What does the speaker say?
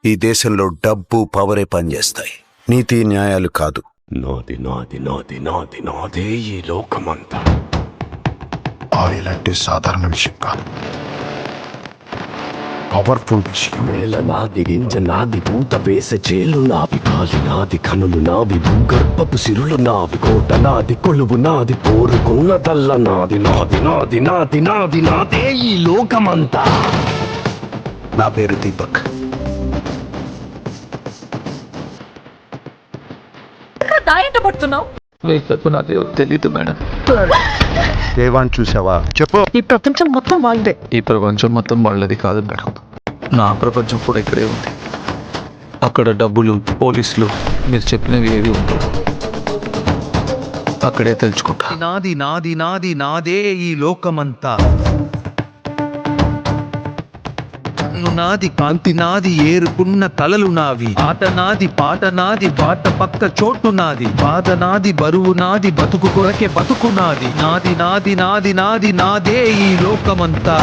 ఈ దేశంలో డబ్బు పవరే పనిచేస్తాయి, నీతి న్యాయాలు కాదు. నాది నాది నాది నాది నాదే ఈ లోకమంతా. ఆయిల్ అంటే సాధారణ విషయం కాదు, పవర్ఫుల్ విషయం. నేల నాది, గింజ నాది, పూత వేసే చేలు నావి, గాలి నాది, కనులు నావి, భూగర్భపు సిరులు నావి, కోట నాది, కొలువు నాది, కోరుకున్నదల్ల నాది. నాది నాది నాది నాది నాదే ఈ లోకమంతా. నా పేరు దీపక్. పడుతున్నావు నాది తెలీదు మేడం. దేవాన్ని చూసావా? చెప్పు. ఈ ప్రపంచం మొత్తం వాళ్ళదే. ఈ ప్రపంచం మొత్తం వాళ్ళది కాదు మేడం, నా ప్రపంచం కూడా ఇక్కడే ఉంది. అక్కడ డబ్బులు, పోలీసులు, మీరు చెప్పినవి ఏవి ఉండవు. అక్కడే తెలుసుకుంటా. నాది నాది నాది నాదే ఈ లోకమంతా. నాది, కాంతి నాది, ఏరుకున్న కలలు నావి, ఆట నాది, పాట నాది, బాట పక్క చోటు నాది, బాధ నాది, బరువు నాది, బతుకు కొరకే బతుకు నాది. నాది నాది నాది నాది నాదే ఈ లోకమంతా.